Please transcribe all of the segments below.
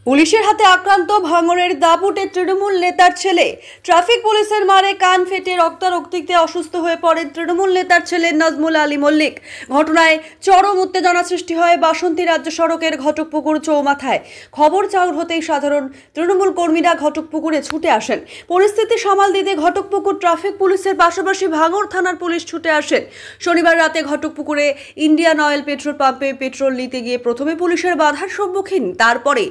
পুলিশের হাতে আক্রান্ত ভাঙড়ের দাপুটে তৃণমূল নেতার ছেলে। ট্রাফিক পুলিশের মারে কান ফেটে রক্তারক্তিতে অসুস্থ হয়ে পড়েন তৃণমূল নেতার ছেলে নাজমুল আলী মল্লিক। ঘটনায় চরম উত্তেজনা সৃষ্টি হয় বাসন্তী রাজ্য সড়কের ঘটকপুকুর চৌমাথায়। খবর চাউর হতেই সাধারণ তৃণমূল কর্মীরা ঘটকপুকুরে ছুটে আসেন। পরিস্থিতি সামাল দিতে ঘটকপুকুর ট্রাফিক পুলিশের পাশাপাশি ভাঙড় থানার পুলিশ ছুটে আসেন। শনিবার রাতে ঘটকপুকুরে ইন্ডিয়ান অয়েল পেট্রোল পাম্পে পেট্রোল নিতে গিয়ে প্রথমে পুলিশের বাধার সম্মুখীন, তারপরে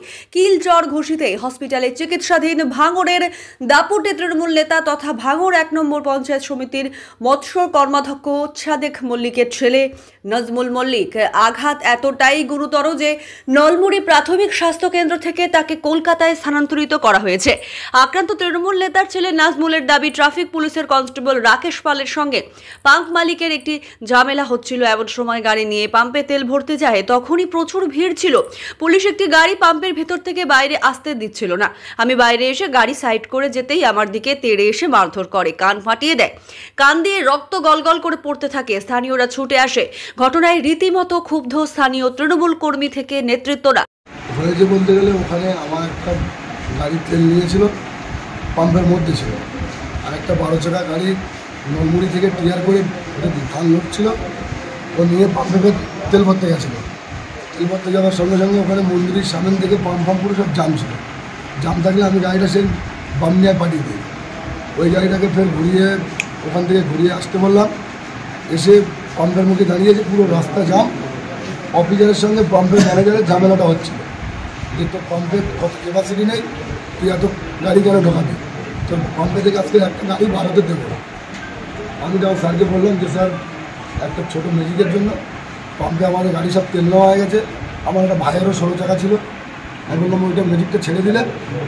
কিলচর ঘোষিতে হসপিটালে চিকিৎসাধীন ভাঙড়ের দাপুটে তৃণমূল নেতা তথা ভাঙড় ১ নম্বর পঞ্চায়েত সমিতির মৎস্য কর্মাধ্যক্ষ সাদেক মল্লিকের ছেলে নাজমুল মল্লিক। আঘাত এতটাই গুরুতর যে নলমুড়ি প্রাথমিক স্বাস্থ্য কেন্দ্র থেকে তাকে কলকাতায় স্থানান্তরিত করা হয়েছে। আক্রান্ত তৃণমূল নেতার ছেলে নাজমুলের দাবি, ট্রাফিক পুলিশের কনস্টেবল রাকেশ পালের সঙ্গে পাম্প মালিকের একটি ঝামেলা হচ্ছিল। এমন সময় গাড়ি নিয়ে পাম্পে তেল ভরতে যায়, তখনই প্রচুর ভিড় ছিল। পুলিশ একটি গাড়ি পাম্পের ভেতর থেকে বাইরে আসতে দিচ্ছিল না। আমি বাইরে এসে গাড়ি সাইড করে যেতেই আমার দিকে তেড়ে এসে মারধর করে, কান ফাটিয়ে দেয়। কান দিয়ে রক্ত গলগল করে পড়তে থাকে। স্থানীয়রা ছুটে আসে। ঘটনায় রীতিমতো ক্ষুব্ধ স্থানীয় তৃণমূল কর্মী থেকে নেতৃত্বরা। হয়েছে বলতে গেলে ওখানে আমার একটা গাড়ি তেল নিয়েছিল, পাম্পের মধ্যে ছিল, আর একটা 12 চাকা গাড়ি নলমুড়ি থেকে টিয়ার করে ধান লোড ছিল, ও নিয়ে পাম্পে তেল ভরতে গেছিলো। তেল ভরতে যাওয়ার সঙ্গে সঙ্গে ওখানে মন্দিরের সামনে থেকে পাম্প পুরো সব জাম ছিল। জাম থাকলে আমি গাড়িটা সেই বামনিয়ায় পাঠিয়ে দিই। ওই গাড়িটাকে ফের ওখান থেকে ঘুরিয়ে আসতে বললাম। এসে পাম্পের মুখে দাঁড়িয়েছে, পুরো রাস্তা জাম। অফিসারের সঙ্গে পাম্পের ম্যানেজারের ঝামেলাটা হচ্ছিল যে তোর পাম্পে কত ক্যাপাসিটি নেই, তুই এত গাড়ি কেন ঢোকাবি, তোর পাম্পে থেকে আজকে একটা গাড়ি ভারতে দেবো। আমি যখন স্যারকে বললাম যে স্যার একটা ছোটো ম্যাজিকের জন্য পাম্পে আমাদের গাড়ি সব তেল নেওয়া হয়ে গেছে, আমার একটা ভাইয়েরও 16 চাকা ছিল, আমি বললাম ওইটা ম্যাজিকটা ছেড়ে দিলে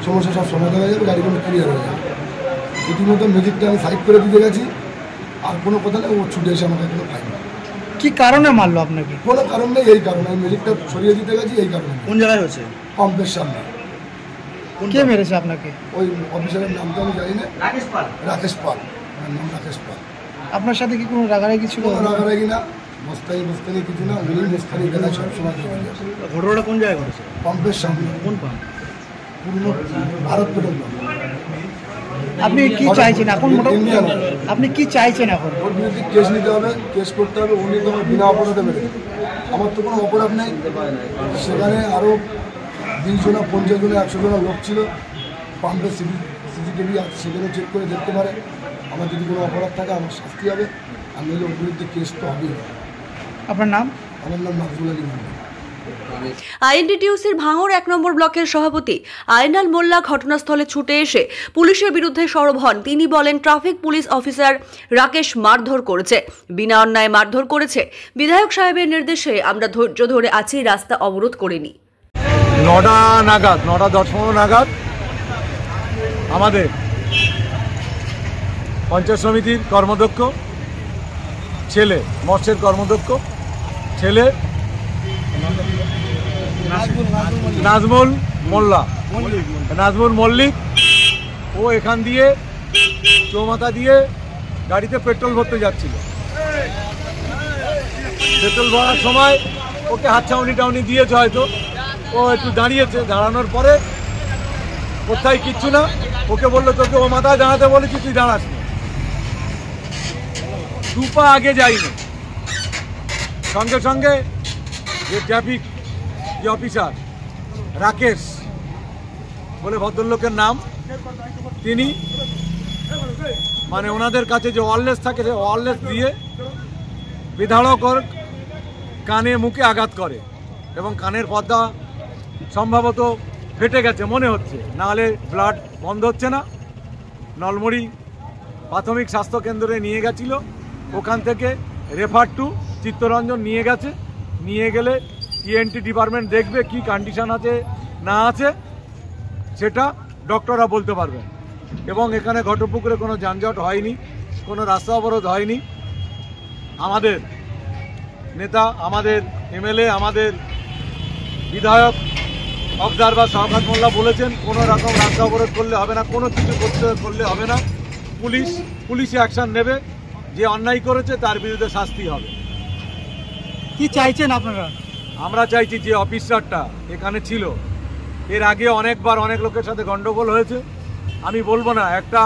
সমস্যা সব সমাধান হয়ে যাবে, গাড়িগুলো ক্লিয়ার হয়ে যাবে। রীতিমতো ম্যাজিকটা আমি সাইড করে দিতে গেছি, আর কোনো কথা নেই, ও ছুটে এসে আমাকে এগুলো ফাইন। কি কারণে মারলো আপনাকে? কোনো কারণ নেই, এই কারণে আমি ম্যাজিকটা সরিয়ে দিতে গেছি, এই কারণে। কোন জায়গায় হয়েছে? পাম্পের সামনে। কে মেরেছে আপনাকে? ওই অফিসারের নাম তো আমি জানি না। রাকেশ পাল। রাকেশ পাল, আমার নাম রাকেশ পাল। আপনার সাথে কি কোনো রাগারাগি ছিল? কোনো রাগারাগি না, মস্তানি কিছু না, উনি মস্তানি গেলায় সবসময়। ঘটনাটা কোন জায়গায় ঘটেছে? পাম্পের সামনে। কোন পাম্প? পূর্ণ ভারত পেট্রোল পাম্প। আপনি কি চাইছেন এখন? আপনি কি চাইছেন এখন? ওর বিরুদ্ধে কেস নিতে হবে, কেস করতে হবে। উনি তো আমার বিনা অপরাধে মেরে, আমার তো কোনো অপরাধ নেই। সেখানে আরও 20 জনা 50 জনা 100 জনা লোক ছিল। পাম্পের সিসিটিভি সেখানে চেক করে দেখতে পারে। আমার যদি কোনো অপরাধ থাকে আমার শাস্তি হবে, আর নইলে ওর বিরুদ্ধে কেস তো হবেই। আপনার নাম? আমার নাম নাজমুল আলী মল্লিক। আইএনটিটিউসির ভাঙড় 1 নম্বর ব্লকের সভাপতি আইনাল মোল্লা ঘটনাস্থলে ছুটে এসে পুলিশের বিরুদ্ধে সরব হন। তিনি বলেন, ট্রাফিক পুলিশ অফিসার রাকেশ মারধর করেছে, বিনা অন্যায় মারধর করেছে। বিধায়ক সাহেবের নির্দেশে আমরা ধৈর্য ধরে আছি, রাস্তা অবরোধ করিনি। 9:10 নাগাদ আমাদের পঞ্চায়েত সমিতির কর্মদক্ষ ছেলে, মৎস্যের কর্মদক্ষ ছেলে নাজমুল মল্লিক, ও এখান দিয়ে চৌমাথা দিয়ে গাড়িতে পেট্রোল ভরতে যাচ্ছিল। পেট্রোল ভরার সময় ওকে হাতছাউনি টাউনি দিয়েছে হয়তো, ও একটু দাঁড়িয়েছে। দাঁড়ানোর পরে কোথায় কিচ্ছু না, ওকে বললো তোকে ও মাথায় দাঁড়াতে বলেছি, তুই দাঁড়াস না। 2 পা আগে যাইনি, সঙ্গে সঙ্গে যে ট্রাফিক যে অফিসার রাকেশ বলে ভদ্রলোকের নাম, তিনি মানে ওনাদের কাছে যে ওয়ারলেস থাকে, সে ওয়ারলেস দিয়ে বিধারকর কানে মুখে আঘাত করে এবং কানের পর্দা সম্ভবত ফেটে গেছে মনে হচ্ছে, নাহলে ব্লাড বন্ধ হচ্ছে না। নলমুড়ি প্রাথমিক স্বাস্থ্যকেন্দ্রে নিয়ে গেছিল, ওখান থেকে রেফার টু চিত্তরঞ্জন নিয়ে গেছে। নিয়ে গেলে ENT ডিপার্টমেন্ট দেখবে কি কন্ডিশন আছে না আছে, সেটা ডক্টররা বলতে পারবেন। এবং এখানে ঘটপুকুরে কোনো যানজট হয়নি, কোনো রাস্তা অবরোধ হয়নি। আমাদের নেতা, আমাদের MLA, আমাদের বিধায়ক অবজারভার শওকত মোল্লা বলেছেন কোনো রকম রাস্তা অবরোধ করলে হবে না, কোনো কিছু করলে হবে না। পুলিশ অ্যাকশন নেবে, যে অন্যায় করেছে তার বিরুদ্ধে শাস্তি হবে। কি চাইছেন আপনারা? আমরা চাইছি যে অফিসারটা এখানে ছিল এর আগে অনেকবার অনেক লোকের সাথে গন্ডগোল হয়েছে। আমি বলবো না, একটা